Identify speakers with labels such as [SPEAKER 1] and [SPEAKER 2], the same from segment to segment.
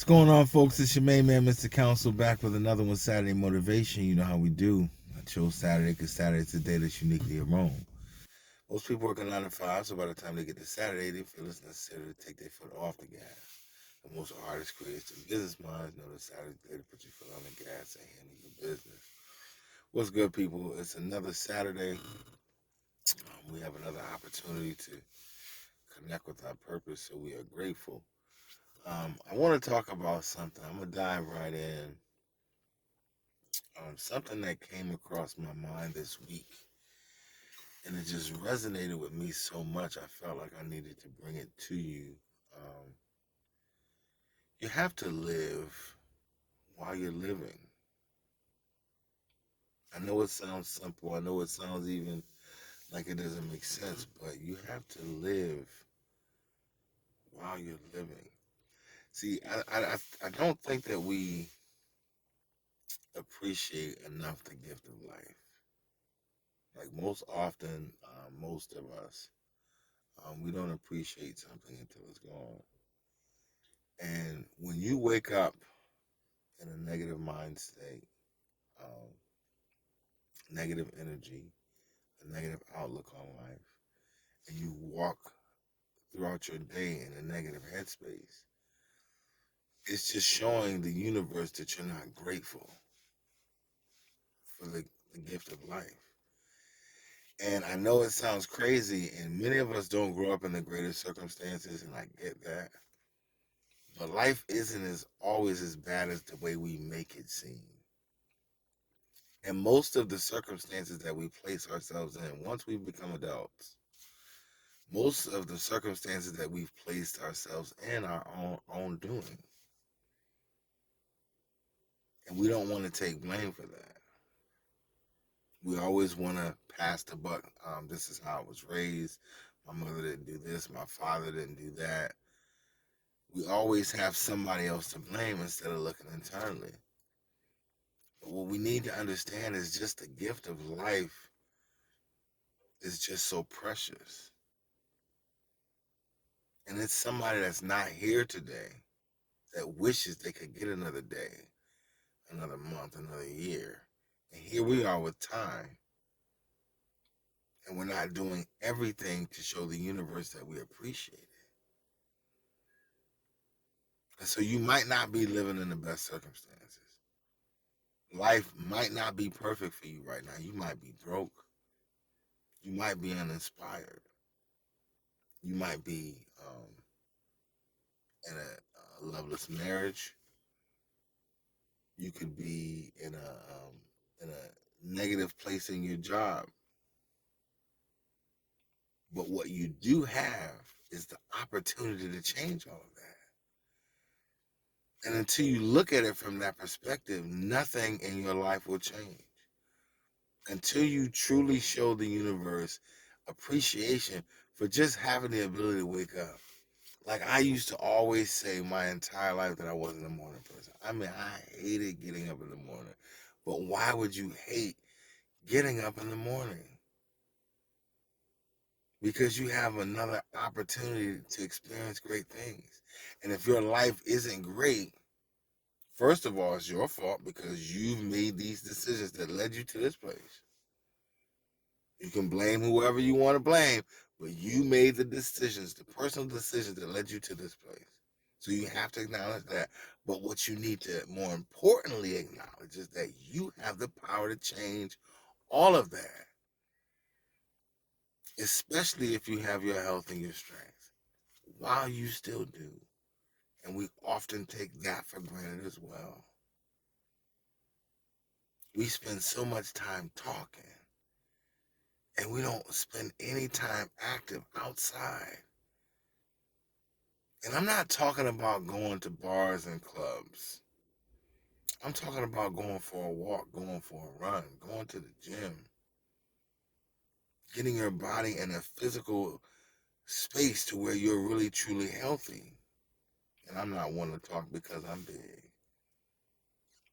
[SPEAKER 1] going on, folks? It's your main man, Mr. Council, back with another one, Saturday Motivation. You know how we do. I chose Saturday because Saturday's the day that's uniquely your own. Most people work a 9 to 5, so by the time they get to Saturday, they feel it's necessary to take their foot off the gas. And most artists, creators, and business minds know that Saturday's the day to put your foot on the gas and handle your business. What's good, people? It's another Saturday. We have another opportunity to connect with our purpose, so we are grateful. I want to talk about something. I'm going to dive right in. Something that came across my mind this week, and it just resonated with me so much, I felt like I needed to bring it to you. Um, you have to live while you're living. I know it sounds simple. I know it sounds even like it doesn't make sense, but you have to live while you're living. See, I don't think that we appreciate enough the gift of life. Like most often, most of us, we don't appreciate something until it's gone. And when you wake up in a negative mind state, um, negative energy, a negative outlook on life, and you walk throughout your day in a negative headspace, it's just showing the universe that you're not grateful for the gift of life. And I know it sounds crazy, and many of us don't grow up in the greatest circumstances, and I get that. But life isn't always as bad as the way we make it seem. And most of the circumstances that we place ourselves in, once we become adults, most of the circumstances that we've placed ourselves in are our own doing. And we don't want to take blame for that. We always want to pass the buck. This is how I was raised. My mother didn't do this. My father didn't do that. We always have somebody else to blame instead of looking internally. But what we need to understand is just the gift of life is just so precious. And it's somebody that's not here today that wishes they could get another day, another month, another year. And here we are with time. And we're not doing everything to show the universe that we appreciate it. And so you might not be living in the best circumstances. Life might not be perfect for you right now. You might be broke. You might be uninspired. You might be in a loveless marriage. You could be in a negative place in your job. But what you do have is the opportunity to change all of that. And until you look at it from that perspective, nothing in your life will change. Until you truly show the universe appreciation for just having the ability to wake up. Like I used to always say my entire life that I wasn't a morning person. I mean, I hated getting up in the morning. But why would you hate getting up in the morning? Because you have another opportunity to experience great things. And if your life isn't great, first of all, it's your fault because you've made these decisions that led you to this place. You can blame whoever you want to blame, but you made the decisions, the personal decisions that led you to this place. So you have to acknowledge that. But what you need to more importantly acknowledge is that you have the power to change all of that, especially if you have your health and your strength, while you still do. And we often take that for granted as well. We spend so much time talking, and we don't spend any time active outside. And I'm not talking about going to bars and clubs. I'm talking about going for a walk, going for a run, going to the gym, getting your body in a physical space to where you're really truly healthy. And I'm not one to talk because I'm big,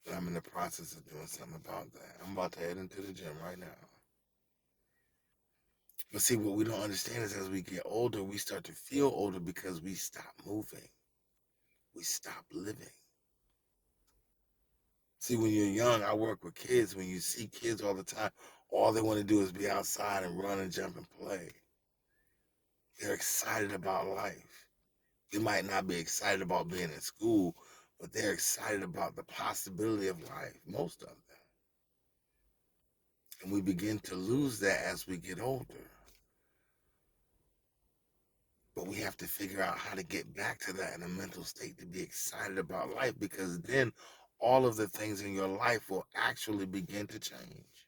[SPEAKER 1] but I'm in the process of doing something about that. I'm about to head into the gym right now. But see, what we don't understand is as we get older, we start to feel older because we stop moving. We stop living. See, when you're young, I work with kids. When you see kids all the time, all they want to do is be outside and run and jump and play. They're excited about life. They might not be excited about being in school, but they're excited about the possibility of life, most of them. And we begin to lose that as we get older. But we have to figure out how to get back to that in a mental state to be excited about life, because then all of the things in your life will actually begin to change.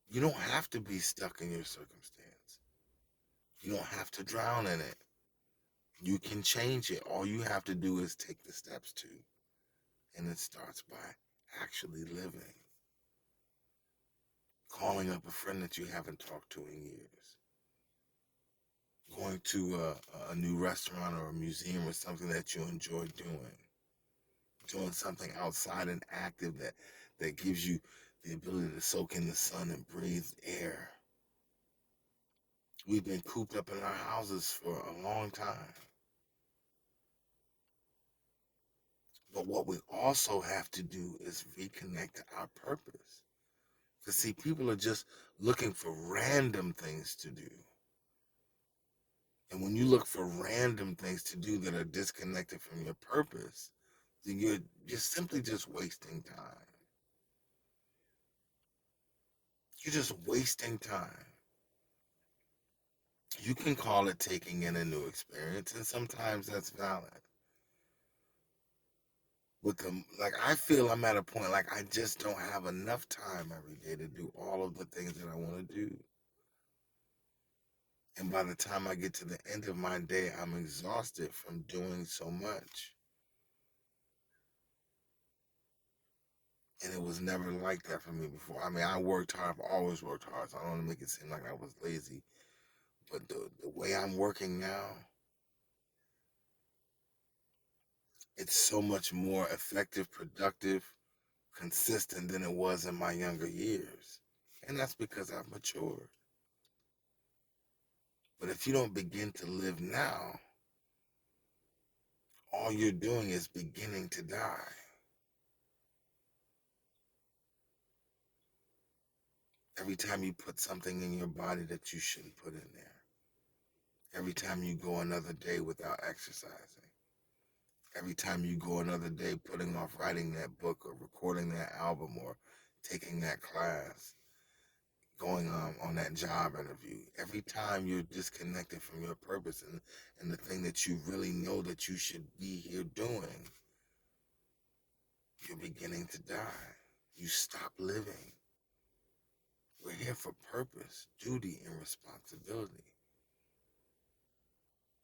[SPEAKER 1] You don't have to be stuck in your circumstance. You don't have to drown in it. You can change it. All you have to do is take the steps to. And it starts by actually living. Calling up a friend that you haven't talked to in years. Going to a new restaurant or a museum or something that you enjoy doing. Doing something outside and active that gives you the ability to soak in the sun and breathe air. We've been cooped up in our houses for a long time. But what we also have to do is reconnect to our purpose. Because, see, people are just looking for random things to do. And when you look for random things to do that are disconnected from your purpose, then you're simply just wasting time. You're just wasting time. You can call it taking in a new experience, and sometimes that's valid. With them, like, I feel I'm at a point like I just don't have enough time every day to do all of the things that I want to do. And by the time I get to the end of my day, I'm exhausted from doing so much. And it was never like that for me before. I mean, I worked hard. I've always worked hard. So I don't want to make it seem like I was lazy. But the way I'm working now, it's so much more effective, productive, consistent than it was in my younger years. And that's because I've matured. But if you don't begin to live now, all you're doing is beginning to die. Every time you put something in your body that you shouldn't put in there. Every time you go another day without exercising. Every time you go another day putting off writing that book or recording that album or taking that class, going on that job interview. Every time you're disconnected from your purpose and the thing that you really know that you should be here doing, you're beginning to die. You stop living. We're here for purpose, duty, and responsibility.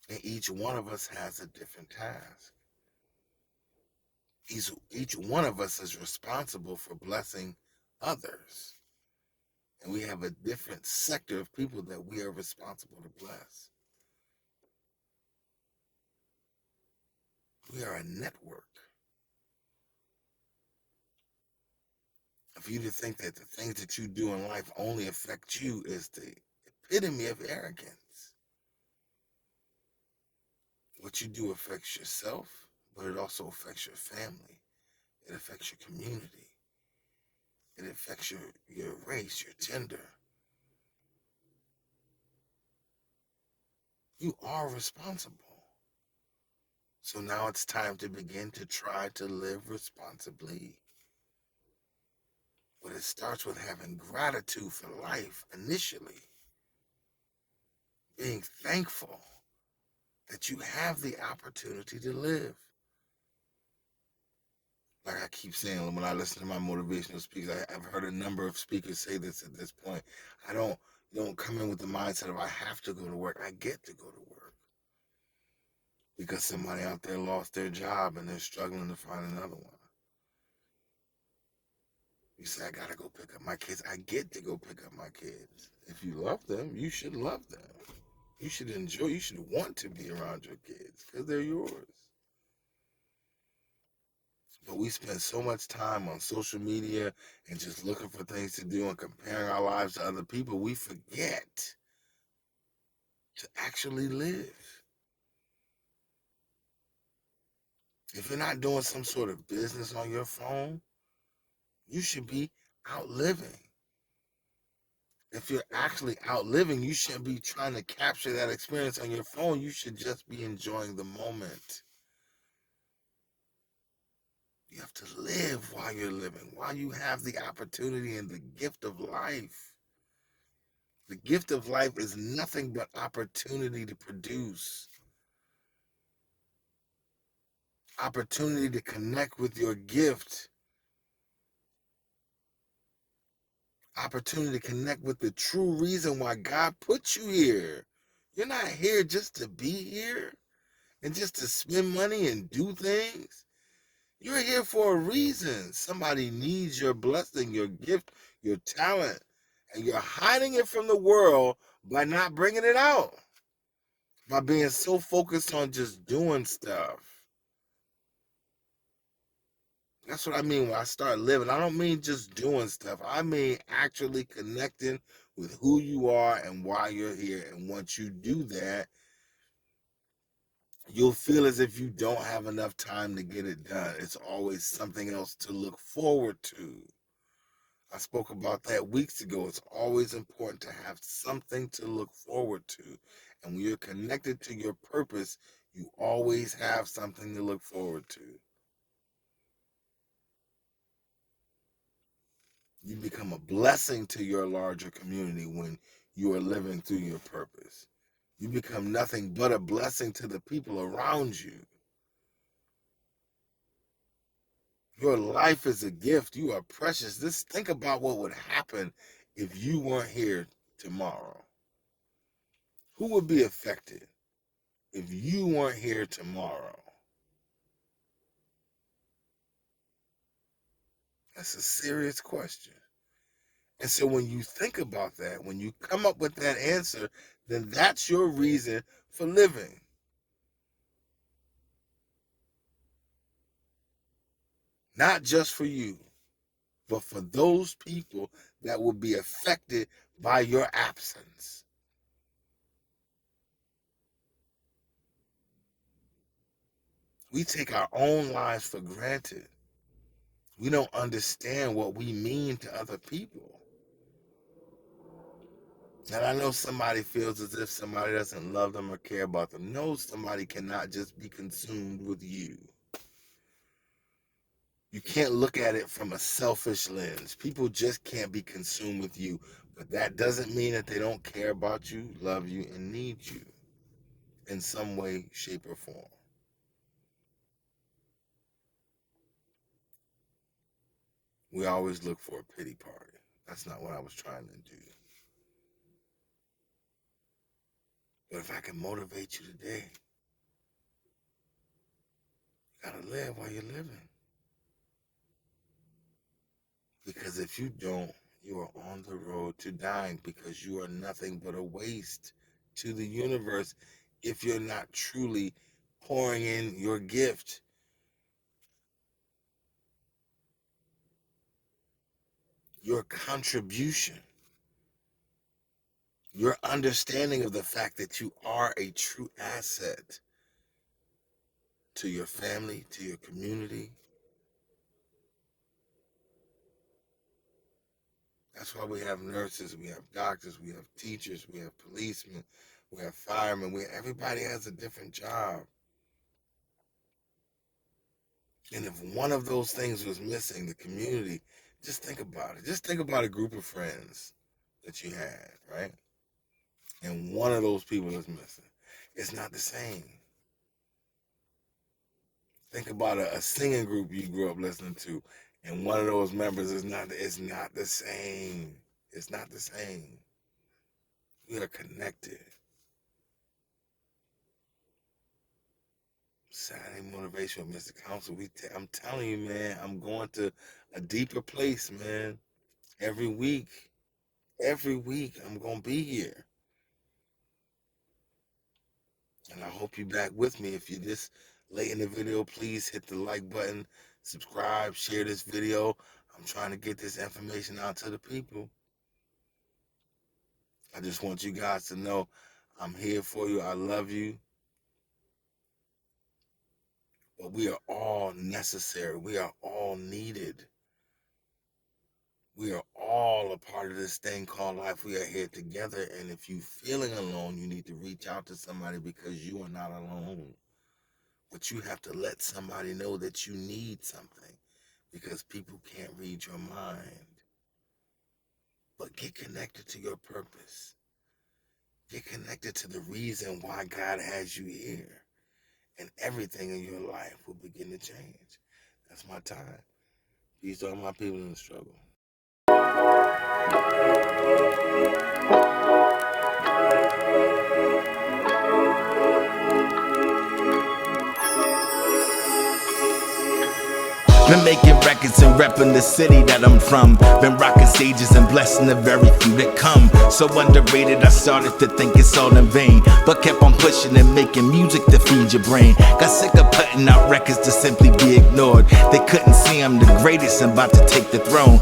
[SPEAKER 1] And each one of us has a different task. Each one of us is responsible for blessing others. And we have a different sector of people that we are responsible to bless. We are a network. For you to think that the things that you do in life only affect you is the epitome of arrogance. What you do affects yourself, but it also affects your family. It affects your community. It affects your race, your gender. You are responsible. So now it's time to begin to try to live responsibly. But it starts with having gratitude for life initially. Being thankful that you have the opportunity to live. Like I keep saying, when I listen to my motivational speakers, I've heard a number of speakers say this at this point. I don't come in with the mindset of I have to go to work. I get to go to work. Because somebody out there lost their job and they're struggling to find another one. You say, I gotta go pick up my kids. I get to go pick up my kids. If you love them, you should love them. You should enjoy, you should want to be around your kids because they're yours. But we spend so much time on social media and just looking for things to do and comparing our lives to other people, we forget to actually live. If you're not doing some sort of business on your phone, you should be outliving. If you're actually outliving, you shouldn't be trying to capture that experience on your phone. You should just be enjoying the moment. You have to live while you're living, while you have the opportunity and the gift of life. The gift of life is nothing but opportunity to produce, opportunity to connect with your gift, opportunity to connect with the true reason why God put you here. You're not here just to be here and just to spend money and do things. You're here for a reason. Somebody needs your blessing, your gift, your talent, and you're hiding it from the world by not bringing it out, by being so focused on just doing stuff. That's what I mean when I start living. I don't mean just doing stuff. I mean actually connecting with who you are and why you're here. And once you do that, you'll feel as if you don't have enough time to get it done. It's always something else to look forward to. I spoke about that weeks ago. It's always important to have something to look forward to. And when you're connected to your purpose, you always have something to look forward to. You become a blessing to your larger community when you are living through your purpose. You become nothing but a blessing to the people around you. Your life is a gift. You are precious. Just think about what would happen if you weren't here tomorrow. Who would be affected if you weren't here tomorrow? That's a serious question. And so when you think about that, when you come up with that answer, then that's your reason for living. Not just for you, but for those people that will be affected by your absence. We take our own lives for granted. We don't understand what we mean to other people. And I know somebody feels as if somebody doesn't love them or care about them. No, somebody cannot just be consumed with you. You can't look at it from a selfish lens. People just can't be consumed with you. But that doesn't mean that they don't care about you, love you, and need you in some way, shape, or form. We always look for a pity party. That's not what I was trying to do. But if I can motivate you today, you gotta live while you're living. Because if you don't, you are on the road to dying because you are nothing but a waste to the universe if you're not truly pouring in your gift. Your contribution, your understanding of the fact that you are a true asset to your family, to your community. That's why we have nurses, we have doctors, we have teachers, we have policemen, we have firemen. Everybody has a different job. And if one of those things was missing, the community, just think about it. Just think about a group of friends that you had, right? And one of those people is missing. It's not the same. Think about a singing group you grew up listening to, and one of those members is not. It's not the same. It's not the same. We are connected. Saturday motivation with Mr. Council. I'm telling you, man. I'm going to a deeper place, man. Every week. Every week, I'm gonna be here. And I hope you're back with me. If you're this late in the video, please hit the like button, subscribe, share this video. I'm trying to get this information out to the people. I just want you guys to know I'm here for you. I love you. but we are all necessary. We are all needed. We are all a part of this thing called life. We are here together. And if you're feeling alone, you need to reach out to somebody, because you are not alone. But you have to let somebody know that you need something, because people can't read your mind. But get connected to your purpose. Get connected to the reason why God has you here. And everything in your life will begin to change. That's my time. Peace to all my people in the struggle.
[SPEAKER 2] Been making records and repping the city that I'm from. Been rocking stages and blessing the very few that come. So underrated, I started to think it's all in vain, but kept on pushing and making music to feed your brain. Got sick of putting out records to simply be ignored. They couldn't see I'm the greatest and about to take the throne.